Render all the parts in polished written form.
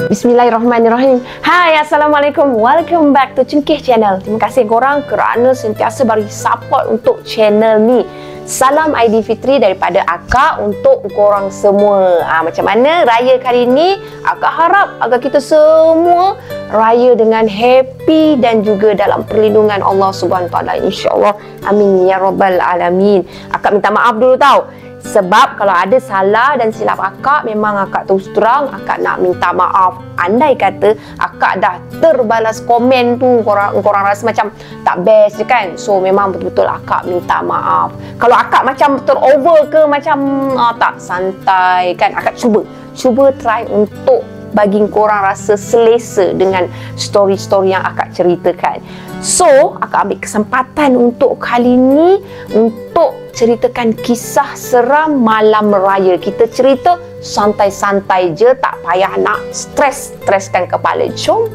Bismillahirrahmanirrahim. Hai, Assalamualaikum. Welcome back to Cengkeh Channel. Terima kasih korang kerana sentiasa bagi support untuk channel ni. Salam Aidilfitri daripada Akak untuk korang semua. Macam mana raya kali ni? Akak harap agar kita semua raya dengan happy dan juga dalam perlindungan Allah Subhanahu Wa Taala, insya-Allah. Amin ya rabbal alamin. Akak minta maaf dulu tau. Sebab kalau ada salah dan silap akak, memang akak terus terang akak nak minta maaf. Andai kata akak dah terbalas komen tu, korang rasa macam tak best je kan. So memang betul-betul akak minta maaf. Kalau akak macam terover ke macam tak santai kan, akak cuba try untuk bagi korang rasa selesa dengan story-story yang akak ceritakan. So, akak ambil kesempatan untuk kali ni untuk ceritakan kisah seram malam raya. Kita cerita santai-santai je, tak payah nak streskan kepala. Jom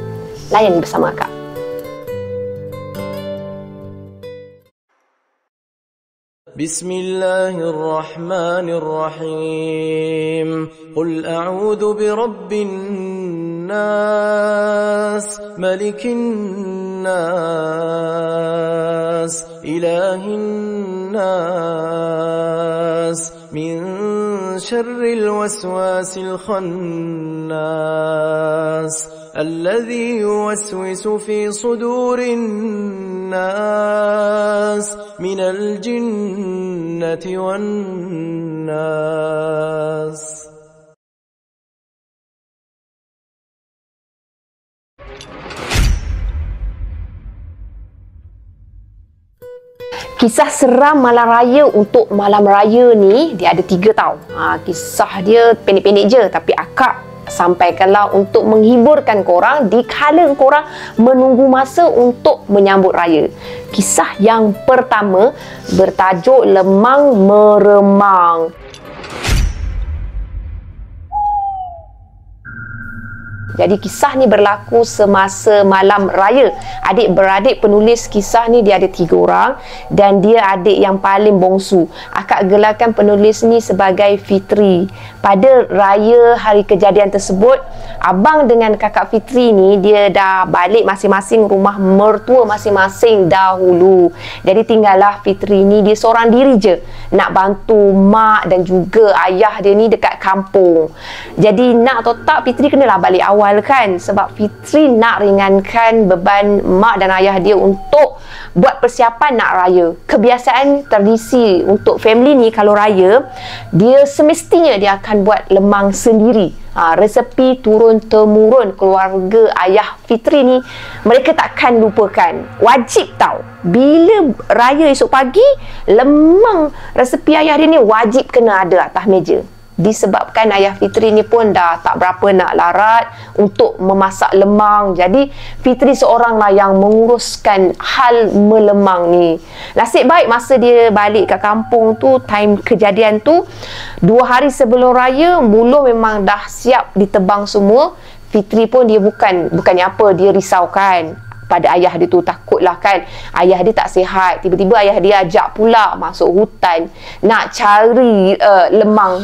layan bersama akak. Bismillahirrahmanirrahim. Qul a'udhu birabbin nas, malikin nas, ilahin nas, min syarril waswasil khannas, alladhi yuwaswisu fi sudurin nas, minal jinnati wan nas. Kisah seram malam raya untuk malam raya ni, dia ada 3 tau. Kisah dia pendek-pendek je, tapi akak sampaikanlah untuk menghiburkan korang di kala korang menunggu masa untuk menyambut raya. Kisah yang pertama bertajuk Lemang Meremang. Jadi kisah ni berlaku semasa malam raya. Adik-beradik penulis kisah ni dia ada 3 orang dan dia adik yang paling bongsu. Akak gelarkan penulis ni sebagai Fitri. Pada raya hari kejadian tersebut, abang dengan kakak Fitri ni dia dah balik masing-masing rumah mertua masing-masing dahulu. Jadi tinggallah Fitri ni dia seorang diri je nak bantu mak dan juga ayah dia ni dekat kampung. Jadi nak atau tak, Fitri kenalah balik awal kan, sebab Fitri nak ringankan beban mak dan ayah dia untuk buat persiapan nak raya. Kebiasaan tradisi untuk family ni kalau raya, dia semestinya dia akan buat lemang sendiri. Resepi turun-temurun keluarga ayah Fitri ni mereka takkan lupakan. Wajib tau, bila raya esok pagi, lemang resepi ayah dia ni wajib kena ada atas meja. Disebabkan ayah Fitri ni pun dah tak berapa nak larat untuk memasak lemang. Jadi Fitri seorang lah yang menguruskan hal melemang ni. Nasib baik masa dia balik kat kampung tu, time kejadian tu 2 hari sebelum raya, mula memang dah siap ditebang semua. Fitri pun dia bukannya apa, dia risaukan pada ayah dia tu, takutlah kan ayah dia tak sihat. Tiba-tiba ayah dia ajak pula masuk hutan nak cari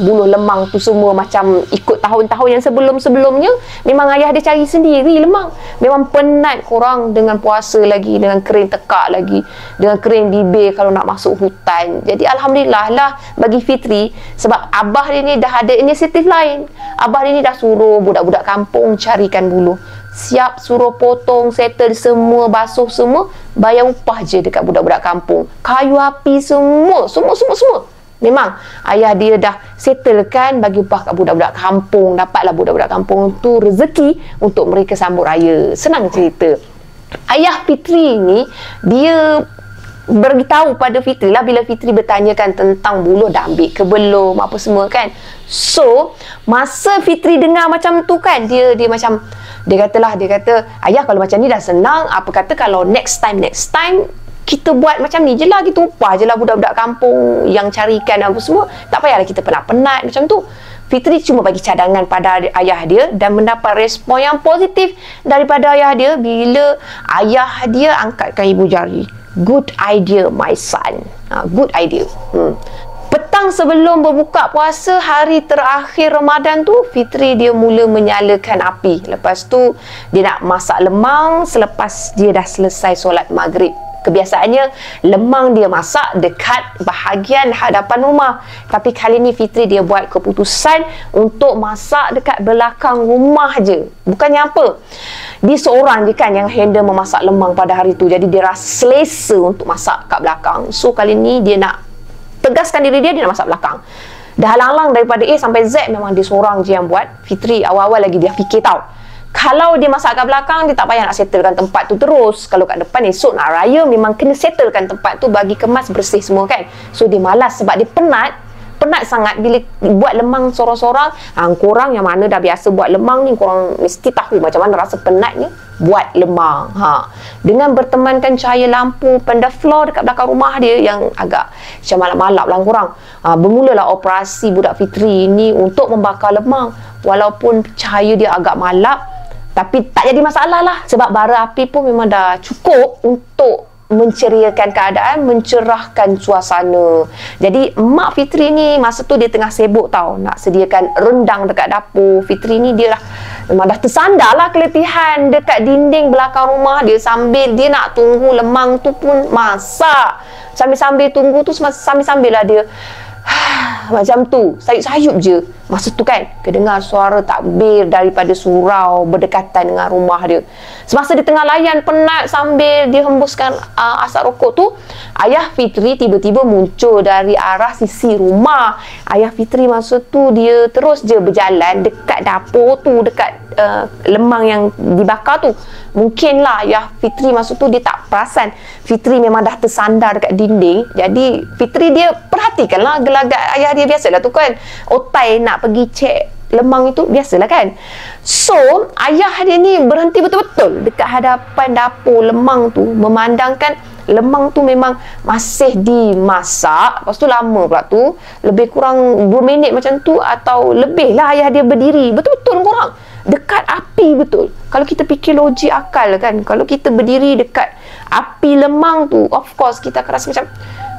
buluh lemang tu semua. Macam ikut tahun-tahun yang sebelum-sebelumnya, memang ayah dia cari sendiri lemang. Memang penat korang dengan puasa lagi, dengan kering tekak lagi, dengan kering bibir kalau nak masuk hutan. Jadi Alhamdulillah lah bagi Fitri, sebab abah dia ni dah ada inisiatif lain. Abah dia ni dah suruh budak-budak kampung carikan buluh, siap suruh potong, settle semua, basuh semua, bayar upah je dekat budak-budak kampung. Kayu api semua. Memang ayah dia dah settlekan bagi upah kat budak-budak kampung. Dapatlah budak-budak kampung tu rezeki untuk mereka sambut raya. Senang cerita. Ayah Fitri ni dia beritahu pada Fitri lah bila Fitri bertanyakan tentang buluh dah ambil ke belum, apa semua kan. So masa Fitri dengar macam tu kan, dia macam dia kata, ayah kalau macam ni dah senang, apa kata kalau next time kita buat macam ni je lah, kita upah je lah budak-budak kampung yang carikan apa semua, tak payahlah kita penat-penat macam tu. Fitri cuma bagi cadangan pada ayah dia dan mendapat respon yang positif daripada ayah dia bila ayah dia angkatkan ibu jari. Good idea my son. Good idea. Petang sebelum berbuka puasa, hari terakhir Ramadan tu, Fitri dia mula menyalakan api. Lepas tu dia nak masak lemang selepas dia dah selesai solat maghrib. Kebiasaannya lemang dia masak dekat bahagian hadapan rumah. Tapi kali ni Fitri dia buat keputusan untuk masak dekat belakang rumah je. Bukannya apa, dia seorang je kan yang handle memasak lemang pada hari tu. Jadi dia rasa selesa untuk masak kat belakang. So kali ni dia nak tegaskan diri dia nak masak belakang. Dah halang-halang daripada A sampai Z, memang dia seorang je yang buat. Fitri awal-awal lagi dia fikir tau, kalau dia masak kat belakang, dia tak payah nak settlekan tempat tu terus. Kalau kat depan esok nak raya, memang kena settlekan tempat tu bagi kemas bersih semua kan. So dia malas sebab dia penat sangat bila buat lemang sorang-sorang. Korang yang mana dah biasa buat lemang ni, korang mesti tahu macam mana rasa penatnya buat lemang. Dengan bertemankan cahaya lampu pada floor dekat belakang rumah dia yang agak macam malap-malap lah korang. Bermulalah operasi budak Fitri ni untuk membakar lemang. Walaupun cahaya dia agak malap, tapi tak jadi masalah lah, sebab bara api pun memang dah cukup untuk menceriakan keadaan, mencerahkan suasana. Jadi mak Fitri ni masa tu dia tengah sibuk tau nak sediakan rendang dekat dapur. Fitri ni dia memang dah tersandar lah keletihan dekat dinding belakang rumah dia, sambil dia nak tunggu lemang tu pun masak. Sambil-sambil tunggu tu, sambil-sambil lah dia macam tu, sayup-sayup je. Masa tu kan kedengar suara takbir daripada surau berdekatan dengan rumah dia. Semasa dia tengah layan penat sambil dia hembuskan asap rokok tu, ayah Fitri tiba-tiba muncul dari arah sisi rumah. Ayah Fitri masa tu dia terus je berjalan dekat dapur tu, dekat lemang yang dibakar tu. Mungkinlah ayah Fitri masa tu dia tak perasan Fitri memang dah tersandar dekat dinding. Jadi Fitri dia perhatikanlah gelagat ayah dia. Biasalah tu kan, otai nak pergi cek lemang itu, biasalah kan. So ayah dia ni berhenti betul-betul dekat hadapan dapur lemang tu, memandangkan lemang tu memang masih dimasak. Lepas tu lama pula tu, lebih kurang 2 minit macam tu atau lebih lah ayah dia berdiri betul-betul korang dekat api betul. Kalau kita fikir logik akal kan, kalau kita berdiri dekat api lemang tu, of course kita akan rasa macam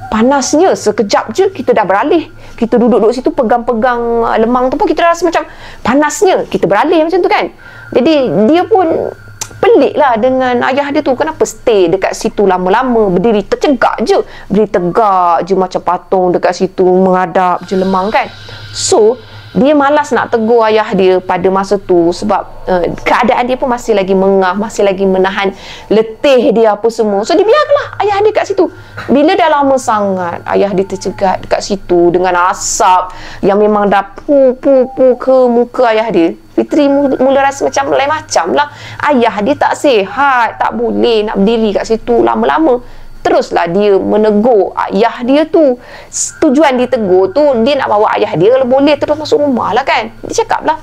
panasnya. Sekejap je kita dah beralih, kita duduk-duduk situ pegang-pegang lemang tu pun kita rasa macam panasnya, kita beralih macam tu kan. Jadi dia pun pelik lah dengan ayah dia tu, kenapa stay dekat situ lama-lama, berdiri tercegak je, berdiri tegak je macam patung dekat situ menghadap je lemang kan. So dia malas nak tegur ayah dia pada masa tu, sebab keadaan dia pun masih lagi mengah, masih lagi menahan letih dia apa semua. So dia biarkanlah ayah dia kat situ. Bila dah lama sangat ayah dia tercegat dekat situ dengan asap yang memang dah pu ke muka ayah dia, Fitri mula rasa macam lain macam lah. Ayah dia tak sihat, tak boleh nak berdiri kat situ lama-lama. Teruslah dia menegur ayah dia tu. Tujuan dia tegur tu, dia nak bawa ayah dia kalau boleh terus masuk rumah lah kan. Dia cakap lah,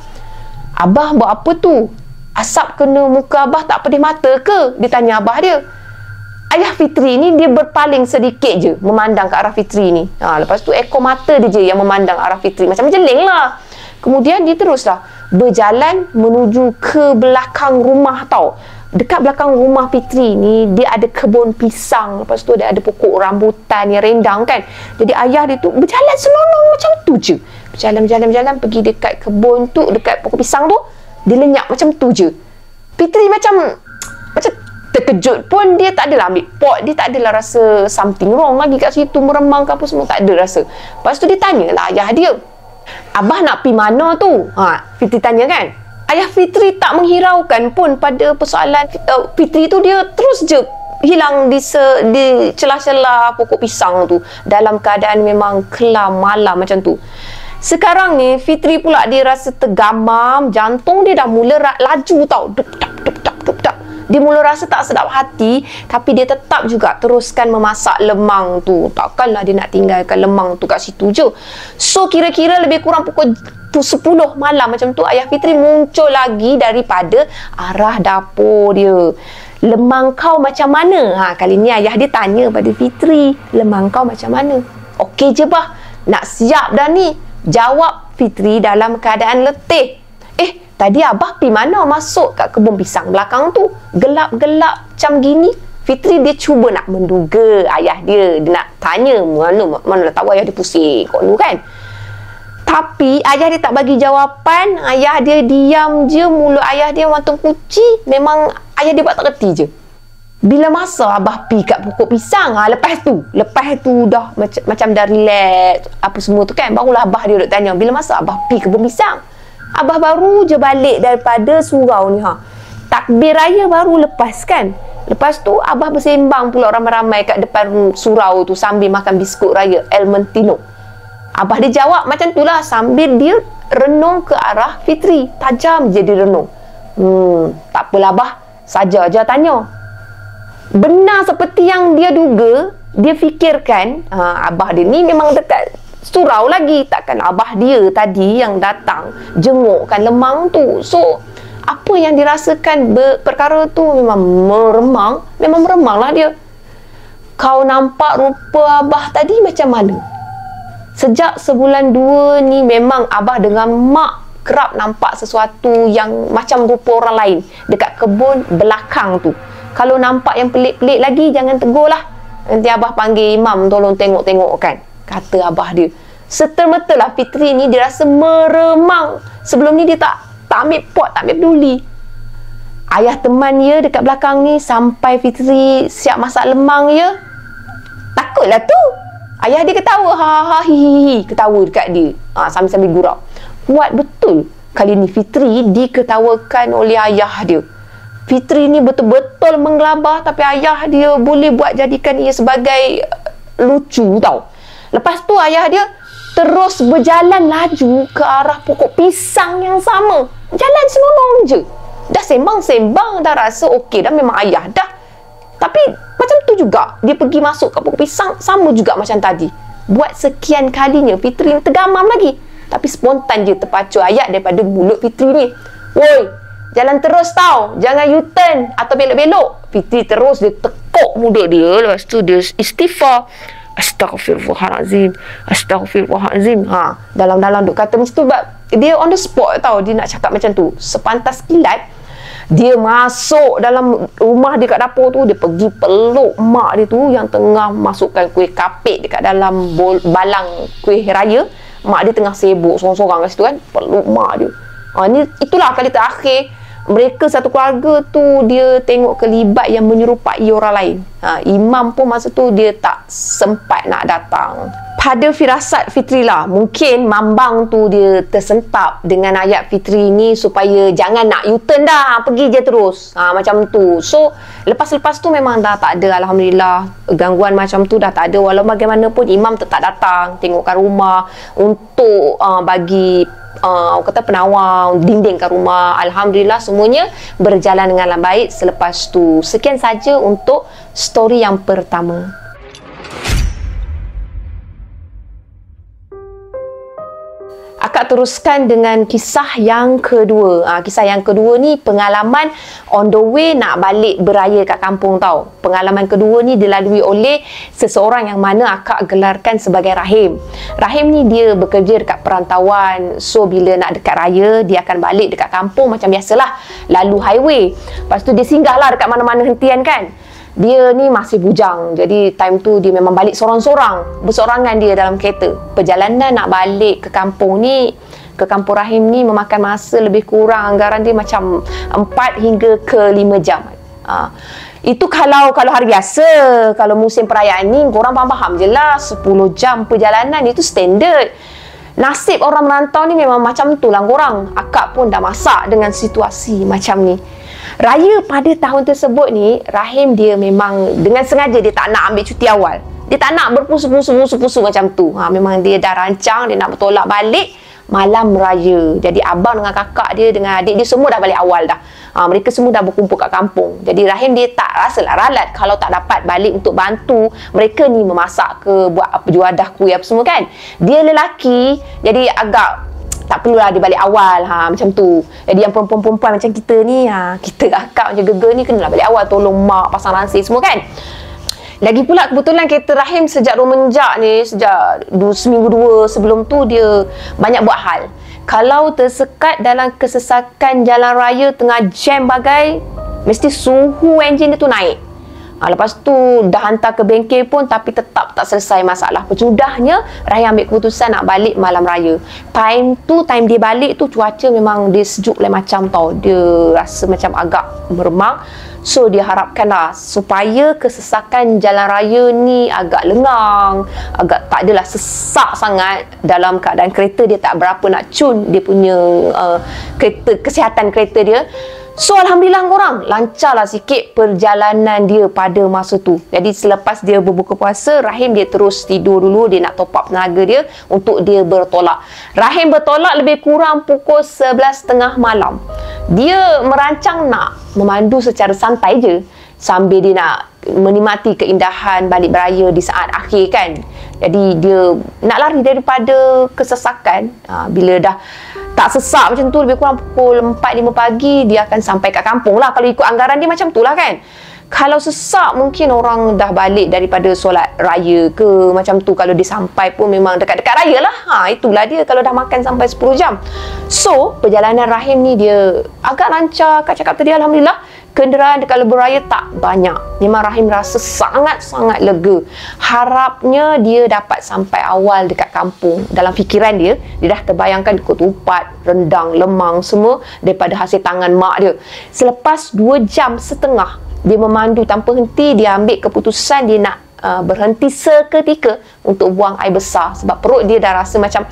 abah buat apa tu? Asap kena muka abah tak pedih mata ke? Dia tanya abah dia. Ayah Fitri ni dia berpaling sedikit je memandang ke arah Fitri ni. Lepas tu ekor mata dia je yang memandang arah Fitri, macam menjeling lah. Kemudian dia teruslah berjalan menuju ke belakang rumah tau. Dekat belakang rumah Fitri ni dia ada kebun pisang. Lepas tu ada pokok rambutan yang rindang kan. Jadi ayah dia tu berjalan selonong macam tu je. Berjalan pergi dekat kebun tu, dekat pokok pisang tu. Dia lenyap macam tu je. Fitri macam terkejut pun, dia tak adalah ambil pot, dia tak adalah rasa something wrong lagi kat situ, meremang ke apa semua, tak ada rasa. Lepas tu dia tanyalah ayah dia, abah nak pergi mana tu? Fitri tanya kan. Ayah Fitri tak menghiraukan pun pada persoalan Fitri tu. Dia terus je hilang di celah-celah pokok pisang tu dalam keadaan memang kelam malam macam tu. Sekarang ni Fitri pula dia rasa tergamam, jantung dia dah mula laju tau, dup-dup. Dia mula rasa tak sedap hati, tapi dia tetap juga teruskan memasak lemang tu. Takkanlah dia nak tinggalkan lemang tu kat situ je. So kira-kira lebih kurang pukul 10 malam macam tu, ayah Fitri muncul lagi daripada arah dapur dia. Lemang kau macam mana? Kali ni ayah dia tanya pada Fitri, lemang kau macam mana? Okey je bah, nak siap dah ni, jawab Fitri dalam keadaan letih. Tadi abah pergi mana masuk kat kebun pisang belakang tu? Gelap-gelap macam gini. Fitri dia cuba nak menduga ayah dia. Dia nak tanya, mana tahu ayah dia pusing kok ni kan. Tapi ayah dia tak bagi jawapan. Ayah dia diam je. Mulut ayah dia macam kuci. Memang ayah dia buat tak reti je. Bila masa abah pi kat pokok pisang, lepas tu dah macam dah relax apa semua tu kan, barulah abah dia duk tanya, bila masa abah pi kebun pisang? Abah baru je balik daripada surau ni takbir raya baru lepas kan. Lepas tu abah bersembang pula ramai-ramai kat depan surau tu sambil makan biskut raya Elmentino. Abah dia jawab macam tu lah sambil dia renung ke arah Fitri. Tajam je dia renung. Tak apalah abah, saja je tanya. Benar seperti yang dia duga, dia fikirkan abah dia ni memang dekat surau lagi. Takkan abah dia tadi yang datang jengukkan lemang tu. So apa yang dirasakan perkara tu memang meremang lah dia. Kau nampak rupa abah tadi macam mana? Sejak sebulan 2 ni memang abah dengan mak kerap nampak sesuatu yang macam rupa orang lain dekat kebun belakang tu. Kalau nampak yang pelik-pelik lagi, jangan tegur lah. Nanti abah panggil imam tolong tengok-tengok kan, kata abah dia. Serta-merta lah Fitri ni dia rasa meremang. Sebelum ni dia tak ambil pot, tak ambil peduli. Ayah teman dia dekat belakang ni sampai Fitri siap masak lemang dia, takutlah tu. Ayah dia ketawa, hihihi, ketawa dekat dia sambil-sambil gurau. Kuat betul kali ni Fitri diketawakan oleh ayah dia. Fitri ni betul-betul menggelabah, tapi ayah dia boleh buat jadikan ia sebagai lucu tau. Lepas tu ayah dia terus berjalan laju ke arah pokok pisang yang sama. Jalan senonoh je. Dah sembang-sembang, dah rasa okey dah, memang ayah dah. Tapi macam tu juga dia pergi masuk ke pokok pisang, sama juga macam tadi. Buat sekian kalinya Fitri ni tergamam lagi. Tapi spontan je terpacu ayat daripada mulut Fitri ni. Woi, jalan terus tau, jangan U-turn atau belok-belok. Fitri terus dia tekuk mulut dia. Lepas tu dia istighfar, Astaghfirullahalazim, Astaghfirullahalazim. Dalam-dalam duk kata macam tu. Dia on the spot tau, dia nak cakap macam tu. Sepantas kilat dia masuk dalam rumah dia kat dapur tu. Dia pergi peluk mak dia tu yang tengah masukkan kuih kapit dekat dalam balang kuih raya. Mak dia tengah sibuk sorang-sorang kat situ kan, peluk mak dia. Itulah kali terakhir mereka satu keluarga tu dia tengok kelibat yang menyerupai orang lain. Imam pun masa tu dia tak sempat nak datang. Pada firasat Fitri lah, mungkin mambang tu dia tersentap dengan ayat Fitri ni supaya jangan nak U-turn dah, pergi je terus. Macam tu. So lepas-lepas tu memang dah tak ada, alhamdulillah, gangguan macam tu dah tak ada. Walau bagaimanapun imam tetap datang tengokkan rumah untuk bagi kata penawar, dindingkan rumah. Alhamdulillah semuanya berjalan dengan baik selepas tu. Sekian saja untuk story yang pertama. Akak teruskan dengan kisah yang kedua. Kisah yang kedua ni pengalaman on the way nak balik beraya kat kampung tau. Pengalaman kedua ni dilalui oleh seseorang yang mana akak gelarkan sebagai Rahim. Rahim ni dia bekerja dekat perantauan. So bila nak dekat raya, dia akan balik dekat kampung macam biasalah, lalu highway. Lepas tu dia singgahlah dekat mana-mana hentian kan. Dia ni masih bujang, jadi time tu dia memang balik sorang-sorang, bersorangan dia dalam kereta. Perjalanan nak balik ke kampung ni, ke kampung Rahim ni memakan masa lebih kurang anggaran dia macam 4 hingga ke 5 jam. Itu kalau hari biasa. Kalau musim perayaan ni korang faham je lah, 10 jam perjalanan itu standard. Nasib orang merantau ni memang macam tu lah korang. Akak pun dah masak dengan situasi macam ni. Raya pada tahun tersebut ni, Rahim dia memang dengan sengaja dia tak nak ambil cuti awal. Dia tak nak berpusu-pusu macam tu. Memang dia dah rancang dia nak bertolak balik malam raya. Jadi abang dengan kakak dia dengan adik dia semua dah balik awal dah. Mereka semua dah berkumpul kat kampung. Jadi Rahim dia tak rasalah ralat kalau tak dapat balik untuk bantu mereka ni memasak ke, buat apa juadah kuih apa semua kan. Dia lelaki, jadi agak tak perlulah dia balik awal macam tu. Jadi yang perempuan-perempuan macam kita ni, kita kakak macam gegar ni kenalah balik awal, tolong mak pasang ransir semua kan. Lagi pula kebetulan kereta Rahim sejak rumenjak ni, sejak seminggu 2 sebelum tu dia banyak buat hal. Kalau tersekat dalam kesesakan jalan raya tengah jam bagai, mesti suhu enjin dia tu naik. Lepas tu dah hantar ke bengkel pun tapi tetap tak selesai masalah. Sudahnya Rahim ambil keputusan nak balik malam raya. Time dia balik tu cuaca memang dia sejuk lain macam tau. Dia rasa macam agak meremang. So dia harapkanlah supaya kesesakan jalan raya ni agak lengang, agak tak adalah sesak sangat. Dalam keadaan kereta dia tak berapa nak cun dia punya kesihatan kereta dia. So Alhamdulillah korang, lancarlah sikit perjalanan dia pada masa tu. Jadi selepas dia berbuka puasa, Rahim dia terus tidur dulu. Dia nak top up tenaga dia untuk dia bertolak. Rahim bertolak lebih kurang pukul 11.30 malam. Dia merancang nak memandu secara santai je, sambil dia nak menikmati keindahan balik beraya di saat akhir kan. Jadi dia nak lari daripada kesesakan. Bila dah tak sesak macam tu, lebih kurang pukul 4-5 pagi dia akan sampai kat kampung lah. Kalau ikut anggaran dia macam tu lah kan. Kalau sesak mungkin orang dah balik daripada solat raya ke macam tu. Kalau dia sampai pun memang dekat-dekat raya lah. Itulah dia kalau dah makan sampai 10 jam. So perjalanan Rahim ni dia agak lancar. Kak cakap tadi Alhamdulillah. Kenderaan dekat lebuh raya tak banyak. Memang Rahim rasa sangat-sangat lega. Harapnya dia dapat sampai awal dekat kampung. Dalam fikiran dia, dia dah terbayangkan ketupat, rendang, lemang semua daripada hasil tangan mak dia. Selepas 2 jam setengah dia memandu tanpa henti, dia ambil keputusan dia nak berhenti seketika untuk buang air besar. Sebab perut dia dah rasa macam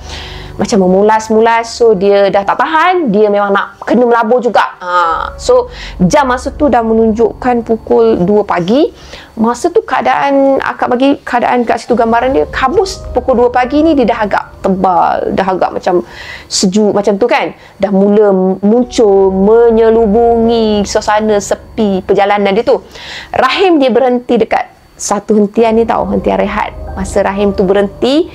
memulas-mulas. So dia dah tak tahan, dia memang nak kena melabur juga. So jam masa tu dah menunjukkan pukul 2 pagi. Masa tu keadaan, akak bagi keadaan kat situ gambaran dia, kabus pukul 2 pagi ni dia dah agak tebal, dah agak macam sejuk macam tu kan. Dah mula muncul menyelubungi suasana sepi perjalanan dia tu. Rahim dia berhenti dekat satu hentian ni tau, hentian rehat. Masa Rahim tu berhenti,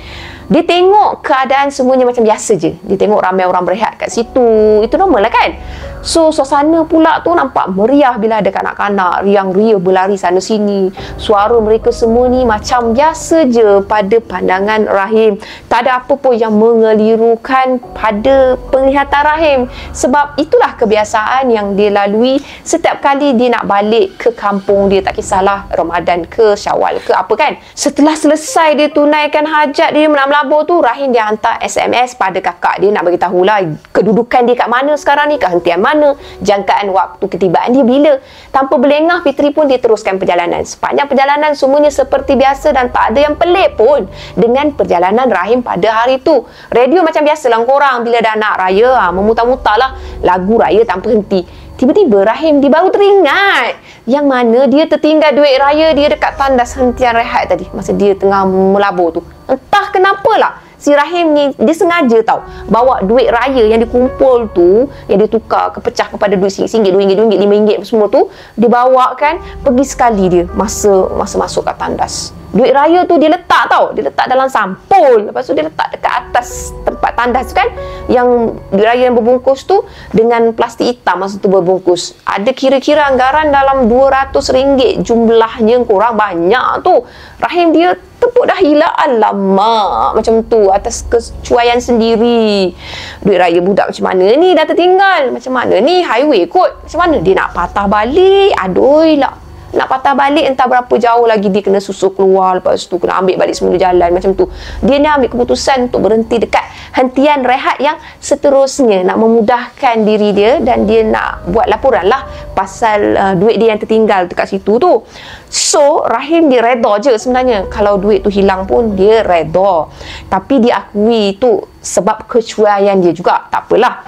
dia tengok keadaan semuanya macam biasa je. Dia tengok ramai orang berehat kat situ. Itu normal lah kan. So suasana pula tu nampak meriah bila ada kanak-kanak riang ria berlari sana sini. Suara mereka semua ni macam biasa je pada pandangan Rahim. Tak ada apa pun yang mengelirukan pada penglihatan Rahim. Sebab itulah kebiasaan yang dia lalui setiap kali dia nak balik ke kampung dia. Tak kisahlah Ramadan ke Syawal ke apa kan. Setelah selesai dia tunaikan hajat dia melabur tu, Rahim dia hantar SMS pada kakak dia nak bagi tahulah kedudukan dia kat mana sekarang ni, kehentian mana, jangkaan waktu ketibaan dia bila. Tanpa berlengah, Fitri pun dia teruskan perjalanan. Sepanjang perjalanan semuanya seperti biasa dan tak ada yang pelik pun dengan perjalanan Rahim pada hari tu. Radio macam biasalah korang bila dah nak raya, memutar-mutar lah lagu raya tanpa henti. Tiba-tiba Rahim dia baru teringat yang mana dia tertinggal duit raya dia dekat tandas hentian rehat tadi masa dia tengah melabur tu. Entah kenapalah si Rahim ni dia sengaja tau bawa duit raya yang dikumpul tu, yang dia tukar kepecah kepada duit RM1, RM2, RM5, RM5 semua tu, dia bawa kan pergi sekali dia masa masuk kat tandas. Duit raya tu dia letak tau, dia letak dalam sampul. Lepas tu dia letak dekat atas tempat tandas tu kan, yang duit raya yang berbungkus tu dengan plastik hitam masa tu berbungkus. Ada kira-kira anggaran dalam RM200 jumlahnya, korang banyak tu. Rahim dia tepuk dahi lah, alamak macam tu atas kecuaian sendiri. Duit raya budak macam mana ni dah tertinggal, macam mana ni highway kot, macam mana dia nak patah balik, aduh lah. Nak patah balik entah berapa jauh lagi dia kena susul keluar, lepas tu kena ambil balik semula jalan macam tu. Dia ni ambil keputusan untuk berhenti dekat hentian rehat yang seterusnya nak memudahkan diri dia, dan dia nak buat laporan lah pasal duit dia yang tertinggal dekat situ tu. So Rahim dia reda je sebenarnya. Kalau duit tu hilang pun dia reda, tapi dia akui tu sebab kecuaian dia juga, tak apalah.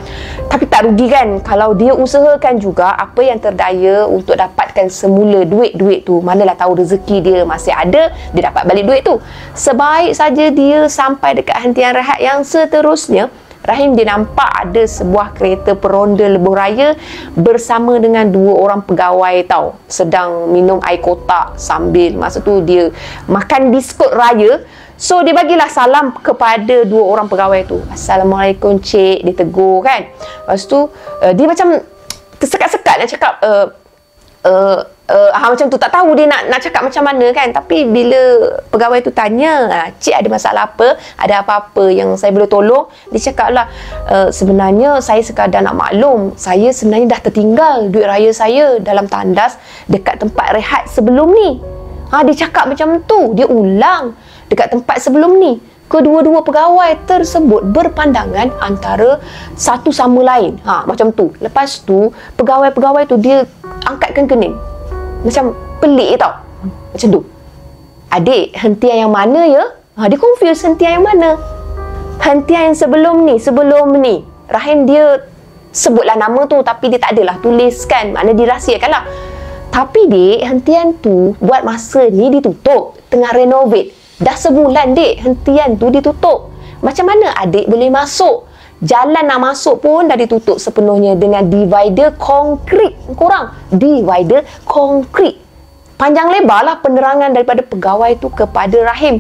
Tapi tak rugi kan kalau dia usahakan juga apa yang terdaya untuk dapatkan semula duit-duit tu. Manalah tahu rezeki dia masih ada, dia dapat balik duit tu. Sebaik saja dia sampai dekat hentian rehat yang seterusnya, Rahim dia nampak ada sebuah kereta peronda lebuh raya bersama dengan 2 orang pegawai tau, sedang minum air kotak sambil masa tu dia makan biskut raya. So dia bagilah salam kepada 2 orang pegawai tu. Assalamualaikum cik, dia tegur kan. Lepas tu dia macam tersekat-sekat nak cakap Macam tu, tak tahu dia nak cakap macam mana kan. Tapi bila pegawai tu tanya, cik ada masalah apa, ada apa-apa yang saya boleh tolong, dia cakap lah, sebenarnya saya sekadar nak maklum, saya sebenarnya dah tertinggal duit raya saya dalam tandas dekat tempat rehat sebelum ni. Dia cakap macam tu, dia ulang dekat tempat sebelum ni. Kedua-dua pegawai tersebut berpandangan antara satu sama lain. Macam tu. Lepas tu, pegawai-pegawai tu dia angkatkan kening. Macam pelik tau. Macam tu. Adik, hentian yang mana ya? Dia confuse hentian yang mana. Hentian yang sebelum ni. Rahim dia sebutlah nama tu tapi dia tak adalah tuliskan. Maknanya dirahsiakan lah. Tapi dek, hentian tu buat masa ni ditutup. Tengah renovate. Dah sebulan dek, hentian tu ditutup. Macam mana adik boleh masuk? Jalan nak masuk pun dah ditutup sepenuhnya dengan divider konkrit. Korang, divider konkrit. Panjang lebar lah penerangan daripada pegawai tu kepada Rahim.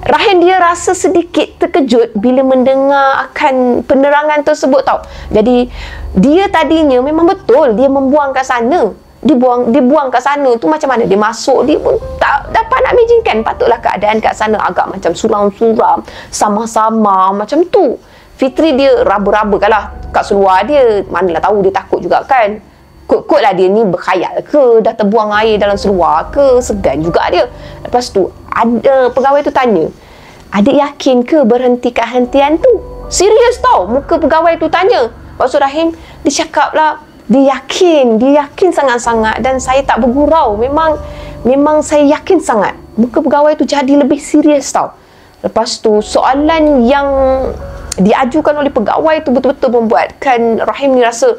Rahim dia rasa sedikit terkejut bila mendengar akan penerangan tersebut tau. Jadi, dia tadinya memang betul dia membuang kat sana. Dibuang kat sana tu macam mana dia masuk, dia pun tak dapat nak imagine. Patutlah keadaan kat sana agak macam suram-suram, sama-sama macam tu. Fitri dia raba-raba lah kat seluar dia, manalah tahu dia takut juga kan. Kot-kot lah dia ni berkhayal ke, dah terbuang air dalam seluar ke, segan juga dia. Lepas tu ada pegawai tu tanya, adik yakin ke berhenti kat hentian tu? Serius tau muka pegawai tu tanya. Lepas tu Rahim dia cakap lah, dia yakin sangat-sangat dan saya tak bergurau. Memang saya yakin sangat. Muka pegawai tu jadi lebih serius tau. Lepas tu soalan yang diajukan oleh pegawai tu betul-betul membuatkan Rahim ni rasa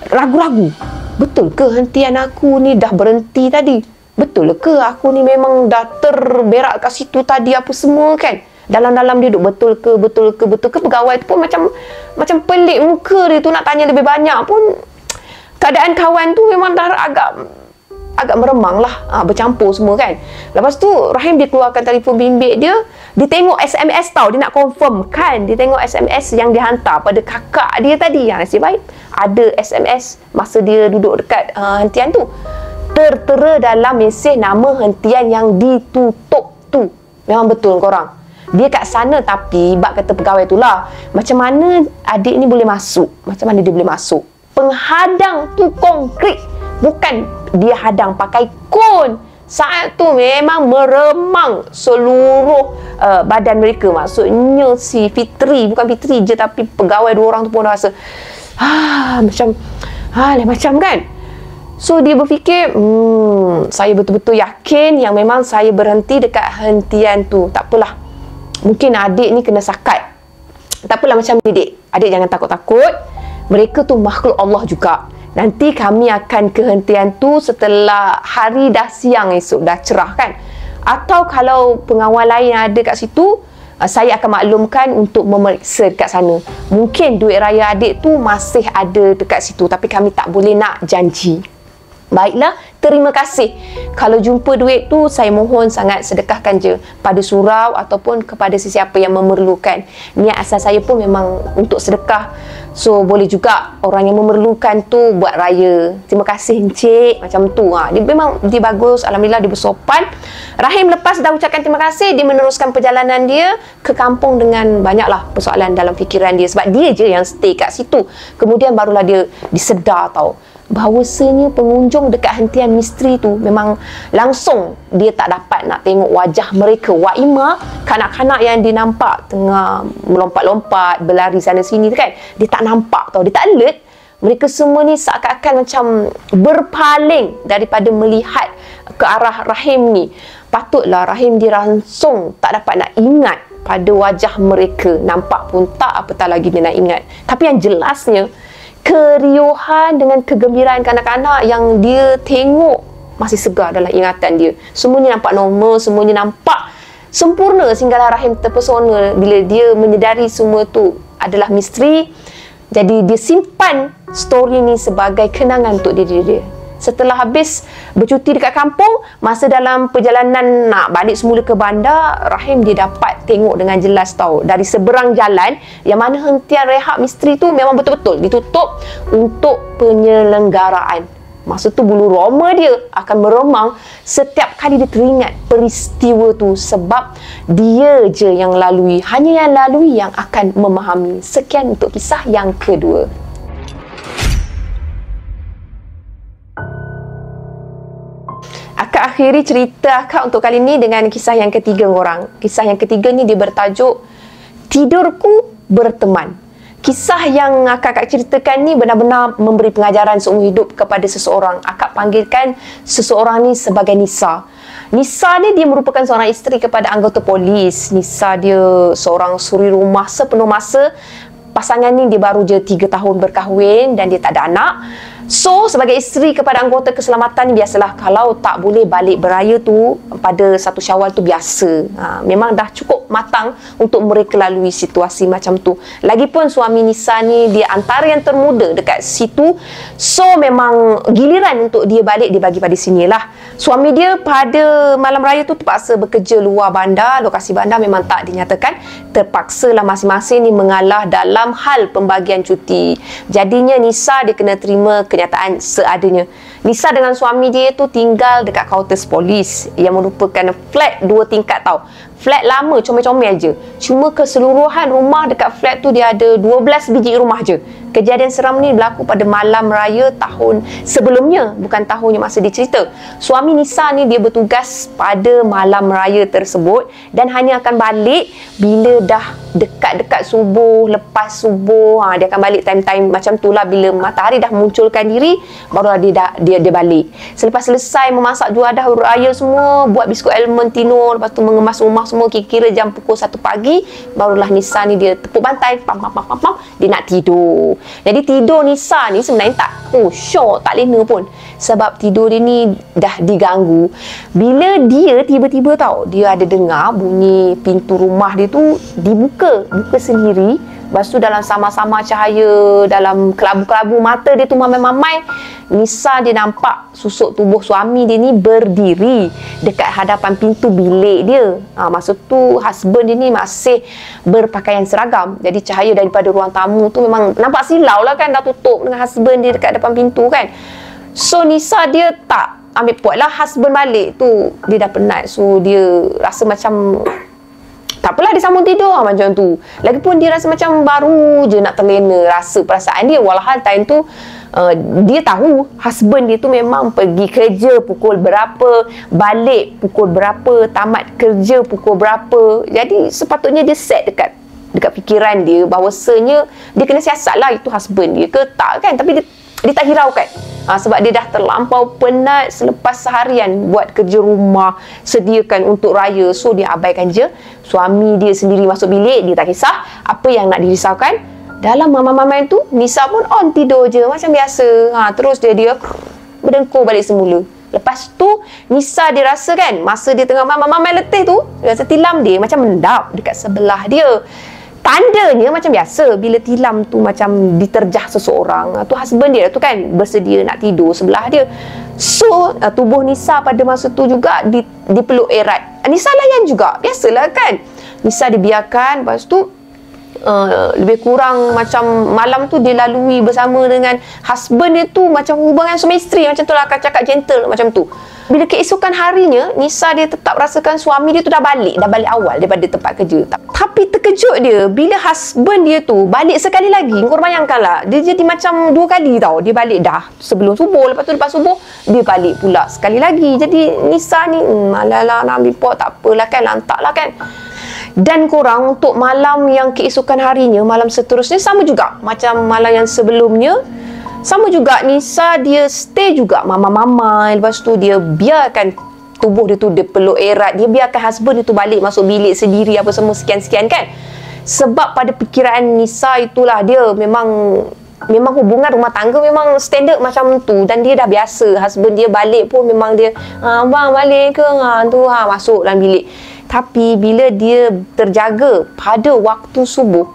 ragu-ragu. Betul ke hentian aku ni dah berhenti tadi? Betul ke aku ni memang dah terberak kat situ tadi apa semua kan? Dalam-dalam dia duduk betul ke pegawai tu pun macam pelik muka dia tu nak tanya lebih banyak pun. Keadaan kawan tu memang dah agak meremang lah, bercampur semua kan. Lepas tu Rahim dia keluarkan telefon bimbit dia tengok SMS tau, dia nak confirm kan. Dia tengok SMS yang dihantar pada kakak dia tadi. Nasib baik ada SMS masa dia duduk dekat hentian tu. Tertera dalam mesej nama hentian yang ditutup tu. Memang betul korang, dia kat sana tapi bab kata pegawai tu lah, macam mana adik ni boleh masuk, macam mana dia boleh masuk. Penghadang tu konkrit, bukan dia hadang pakai kon. Saat tu memang meremang seluruh badan mereka. Maksudnya si Fitri, bukan Fitri je tapi pegawai dua orang tu pun rasa macam kan. So dia berfikir, saya betul-betul yakin yang memang saya berhenti dekat hentian tu. Tak apalah, mungkin adik ni kena sakat. Tak apalah macam ni dek, adik jangan takut-takut. Mereka tu makhluk Allah juga. Nanti kami akan ke hentian tu setelah hari dah siang esok, dah cerah kan. Atau kalau pengawal lain ada kat situ, saya akan maklumkan untuk memeriksa dekat sana. Mungkin duit raya adik tu masih ada dekat situ, tapi kami tak boleh nak janji. Baiklah, terima kasih. Kalau jumpa duit tu, saya mohon sangat sedekahkan je pada surau ataupun kepada sesiapa yang memerlukan. Niat asal saya pun memang untuk sedekah. So, boleh juga orang yang memerlukan tu buat raya. Terima kasih encik. Macam tu. Dia memang dia bagus. Alhamdulillah dia bersopan. Rahim lepas dah ucapkan terima kasih, dia meneruskan perjalanan dia ke kampung dengan banyaklah persoalan dalam fikiran dia. Sebab dia je yang stay kat situ. Kemudian barulah dia disedar tau bahawasanya pengunjung dekat hentian misteri tu memang langsung dia tak dapat nak tengok wajah mereka. Waima, kanak-kanak yang dia nampak tengah melompat-lompat, berlari sana sini tu kan, dia tak nampak tau, dia tak alert. Mereka semua ni seakan-akan macam berpaling daripada melihat ke arah Rahim ni. Patutlah Rahim dia langsung tak dapat nak ingat pada wajah mereka. Nampak pun tak, apatah lagi dia nak ingat. Tapi yang jelasnya, keriuhan dengan kegembiraan kanak-kanak yang dia tengok masih segar dalam ingatan dia. Semuanya nampak normal, semuanya nampak sempurna sehinggalah Rahim terpesona bila dia menyedari semua tu adalah misteri. Jadi dia simpan story ni sebagai kenangan untuk diri dia. Setelah habis bercuti dekat kampung, masa dalam perjalanan nak balik semula ke bandar, Rahim dia dapat tengok dengan jelas tau dari seberang jalan yang mana hentian rehat misteri tu memang betul-betul ditutup untuk penyelenggaraan. Masa tu bulu roma dia akan meremang setiap kali dia teringat peristiwa tu, sebab dia je yang lalui, hanya yang lalui yang akan memahami. Sekian untuk kisah yang kedua. Akak akhiri cerita akak untuk kali ni dengan kisah yang ketiga korang. Kisah yang ketiga ni dia bertajuk Tidurku Berteman. Kisah yang akak ceritakan ni benar-benar memberi pengajaran seumur hidup kepada seseorang. Akak panggilkan seseorang ni sebagai Nisa. Nisa ni dia merupakan seorang isteri kepada anggota polis. Nisa dia seorang suri rumah sepenuh masa. Pasangan ni dia baru je 3 tahun berkahwin dan dia tak ada anak. So, sebagai isteri kepada anggota keselamatan ni, biasalah kalau tak boleh balik beraya tu pada 1 Syawal tu biasa. Memang dah cukup matang untuk mereka lalui situasi macam tu. Lagipun suami Nisa ni dia antara yang termuda dekat situ. So, memang giliran untuk dia balik dia bagi pada sini lah. Suami dia pada malam raya tu terpaksa bekerja luar bandar. Lokasi bandar memang tak dinyatakan. Terpaksalah masing-masing ni mengalah dalam hal pembagian cuti. Jadinya Nisa dia kena terima kenyataan seadanya. Nisa dengan suami dia tu tinggal dekat kaunter polis yang merupakan flat 2 tingkat tau. Flat lama comel-comel je. Cuma keseluruhan rumah dekat flat tu dia ada 12 biji rumah je. Kejadian seram ni berlaku pada malam raya tahun sebelumnya, bukan tahunnya masa dia cerita. Suami Nisa ni dia bertugas pada malam raya tersebut dan hanya akan balik bila dah dekat-dekat subuh, lepas subuh. Dia akan balik time-time macam tu lah, bila matahari dah munculkan diri, barulah dia balik. Selepas selesai memasak juadah raya semua, buat biskut almond tino, lepas tu mengemas rumah semua, kira-kira jam pukul 1 pagi, barulah Nisa ni dia tepuk bantai, pam, dia nak tidur. Jadi tidur Nisa ni sebenarnya tak syok, tak lena pun, sebab tidur dia ni dah diganggu bila dia tiba-tiba tahu dia ada dengar bunyi pintu rumah dia tu dibuka sendiri. Lepas tu dalam sama-sama cahaya, dalam kelabu-kelabu mata dia tu mamai-mamai, Nisa dia nampak susuk tubuh suami dia ni berdiri dekat hadapan pintu bilik dia. Masa tu husband dia ni masih berpakaian seragam. Jadi cahaya daripada ruang tamu tu memang nampak silau lah kan, dah tutup dengan husband dia dekat depan pintu kan. So Nisa dia tak ambil puat lah husband balik tu. Dia dah penat, so dia rasa macam tak apalah, dia sambung tidur macam tu. Lagipun dia rasa macam baru je nak terlena rasa perasaan dia. Walhal time tu dia tahu husband dia tu memang pergi kerja pukul berapa, balik pukul berapa, tamat kerja pukul berapa. Jadi sepatutnya dia set dekat fikiran dia bahawasanya dia kena siasat lah itu husband dia ke tak kan. Tapi dia tak hiraukan. Sebab dia dah terlampau penat selepas seharian buat kerja rumah, sediakan untuk raya. So dia abaikan je. Suami dia sendiri masuk bilik, dia tak kisah apa yang nak dirisaukan. Dalam mamai-mamai tu, Nisa pun on tidur je macam biasa. Terus dia berdengkur balik semula. Lepas tu Nisa dia rasa kan, masa dia tengah mamai letih tu, dia rasa tilam dia macam mendap dekat sebelah dia. Tandanya macam biasa bila tilam tu macam diterjah seseorang. Tu husband dia tu kan bersedia nak tidur sebelah dia. So tubuh Nisa pada masa tu juga dipeluk erat. Nisa layan juga, biasalah kan. Nisa dibiarkan. Lepas tu lebih kurang macam malam tu dia lalui bersama dengan husband dia tu macam hubungan suami isteri macam tu lah, akan cakap gentle macam tu. Bila keesokan harinya, Nisa dia tetap rasakan suami dia tu dah balik awal daripada tempat kerja. Tapi terkejut dia bila husband dia tu balik sekali lagi. Kau bayangkanlah, dia jadi macam 2 kali tau. Dia balik dah sebelum subuh, lepas tu lepas subuh dia balik pula sekali lagi. Jadi Nisa ni alalah nak ambil pot, tak apalah kan, lantak lah kan. Dan korang untuk malam yang keesokan harinya, malam seterusnya sama juga macam malam yang sebelumnya. Sama juga Nisa dia stay juga mama-mama. Lepas tu dia biarkan tubuh dia tu dia peluk erat. Dia biarkan husband dia tu balik masuk bilik sendiri apa semua sekian-sekian kan. Sebab pada fikiran Nisa itulah dia memang hubungan rumah tangga memang standard macam tu. Dan dia dah biasa. Husband dia balik pun memang dia abang balik ke tu masuk dalam bilik. Tapi bila dia terjaga pada waktu subuh,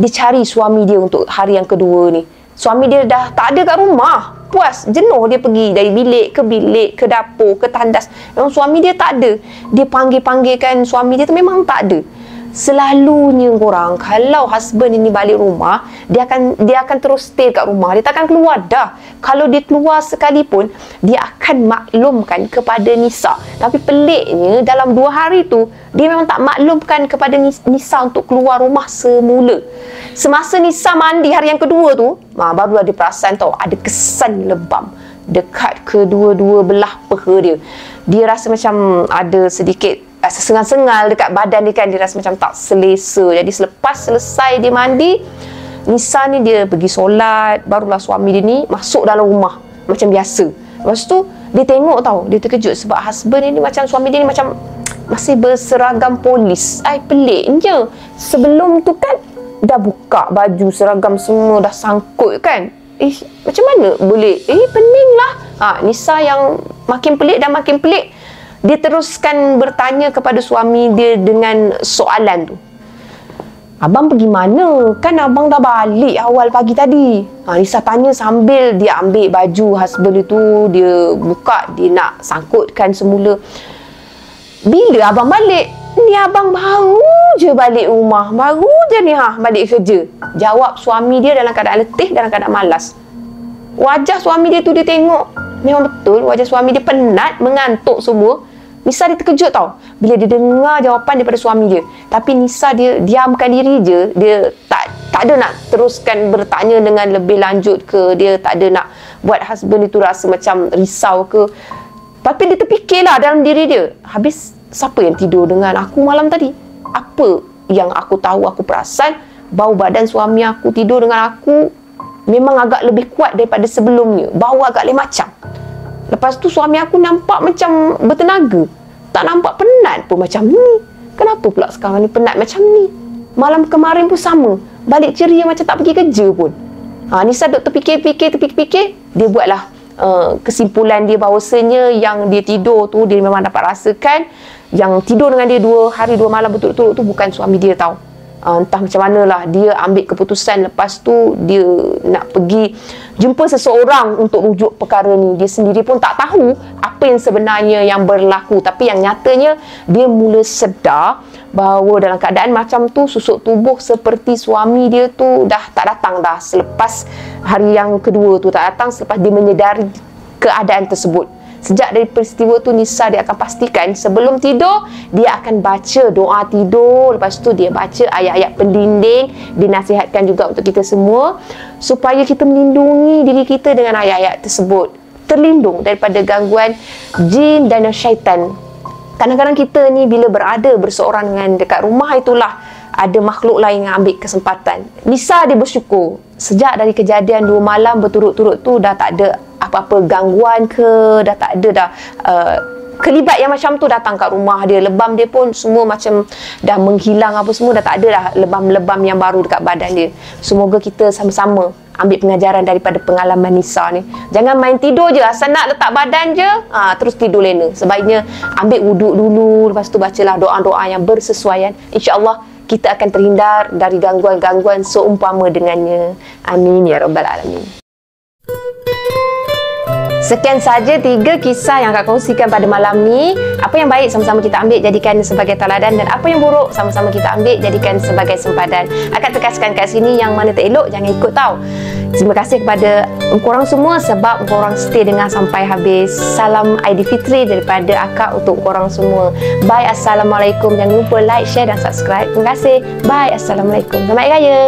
dia cari suami dia untuk hari yang kedua ni. Suami dia dah tak ada kat rumah. Puas, jenuh dia pergi dari bilik, ke dapur, ke tandas. Memang suami dia tak ada. Dia panggil-panggilkan suami dia tu memang tak ada. Selalunya korang, kalau husband ini balik rumah, dia akan terus stay kat rumah. Dia takkan keluar dah. Kalau dia keluar sekalipun, dia akan maklumkan kepada Nisa. Tapi peliknya, dalam 2 hari tu, dia memang tak maklumkan kepada Nisa untuk keluar rumah semula. Semasa Nisa mandi hari yang kedua tu, baru ada perasan tau, ada kesan lebam dekat kedua-dua belah peha dia. Dia rasa macam ada sedikit sesengal-sengal dekat badan dia kan. Dia rasa macam tak selesa. Jadi selepas selesai dia mandi, Nisa ni dia pergi solat. Barulah suami dia ni masuk dalam rumah macam biasa. Lepas tu dia tengok tau, dia terkejut sebab husband dia ni macam, suami dia ni macam masih berseragam polis. Peliknya, sebelum tu kan dah buka baju seragam semua, dah sangkut kan. Macam mana boleh? Pening lah. Nisa yang makin pelik dan makin pelik, dia teruskan bertanya kepada suami dia dengan soalan tu. Abang pergi mana? Kan abang dah balik awal pagi tadi. Nisa tanya sambil dia ambil baju husband itu, dia buka, dia nak sangkutkan semula. Bila abang balik? Ni abang baru je balik rumah. Baru je ni balik kerja. Jawab suami dia dalam keadaan letih, dalam keadaan malas. Wajah suami dia tu dia tengok, memang betul wajah suami dia penat, mengantuk semua. Nisa dia terkejut tau bila dia dengar jawapan daripada suami dia. Tapi Nisa dia diamkan diri je. Dia tak ada nak teruskan bertanya dengan lebih lanjut ke. Dia tak ada nak buat husband itu rasa macam risau ke. Tapi dia terfikirlah dalam diri dia, habis siapa yang tidur dengan aku malam tadi? Apa yang aku tahu, aku perasan bau badan suami aku tidur dengan aku memang agak lebih kuat daripada sebelumnya. Bau agak lain macam. Lepas tu suami aku nampak macam bertenaga. Tak nampak penat pun macam ni. Kenapa pula sekarang ni penat macam ni? Malam kemarin pun sama. Balik ceria macam tak pergi kerja pun. Nisa duk terfikir-fikir. Dia buatlah kesimpulan dia bahawasanya yang dia tidur tu, dia memang dapat rasakan yang tidur dengan dia 2 hari 2 malam betul-betul tu bukan suami dia tau. Entah macam manalah dia ambil keputusan. Lepas tu dia nak pergi jumpa seseorang untuk rujuk perkara ni. Dia sendiri pun tak tahu apa yang sebenarnya yang berlaku. Tapi yang nyatanya dia mula sedar bahawa dalam keadaan macam tu, susuk tubuh seperti suami dia tu dah tak datang dah. Selepas hari yang kedua tu tak datang, selepas dia menyedari keadaan tersebut. Sejak dari peristiwa tu, Nisa dia akan pastikan sebelum tidur dia akan baca doa tidur. Lepas tu dia baca ayat-ayat pendinding. Dinasihatkan juga untuk kita semua supaya kita melindungi diri kita dengan ayat-ayat tersebut, terlindung daripada gangguan jin dan syaitan. Kadang-kadang kita ni bila berada berseorang dengan dekat rumah, itulah ada makhluk lain yang ambil kesempatan. Nisa dia bersyukur sejak dari kejadian 2 malam berturut-turut tu dah tak ada apa-apa gangguan ke, dah tak ada dah kelibat yang macam tu datang kat rumah dia. Lebam dia pun semua macam dah menghilang apa semua, dah tak ada dah lebam-lebam yang baru dekat badan dia. Semoga kita sama-sama ambil pengajaran daripada pengalaman Nisa ni. Jangan main tidur je, asal nak letak badan je terus tidur lena. Sebaiknya ambil wuduk dulu, lepas tu bacalah doa-doa yang bersesuaian. InsyaAllah kita akan terhindar dari gangguan-gangguan seumpama dengannya. Amin ya rabbal alamin. Sekian saja 3 kisah yang akak kongsikan pada malam ni. Apa yang baik sama-sama kita ambil jadikan sebagai teladan, dan apa yang buruk sama-sama kita ambil jadikan sebagai sempadan. Akak tegaskan kat sini yang mana tak elok jangan ikut tau. Terima kasih kepada korang semua sebab korang stay dengar sampai habis. Salam Aidilfitri daripada akak untuk korang semua. Bye, assalamualaikum. Jangan lupa like, share dan subscribe. Terima kasih. Bye, assalamualaikum. Selamat Hari Raya.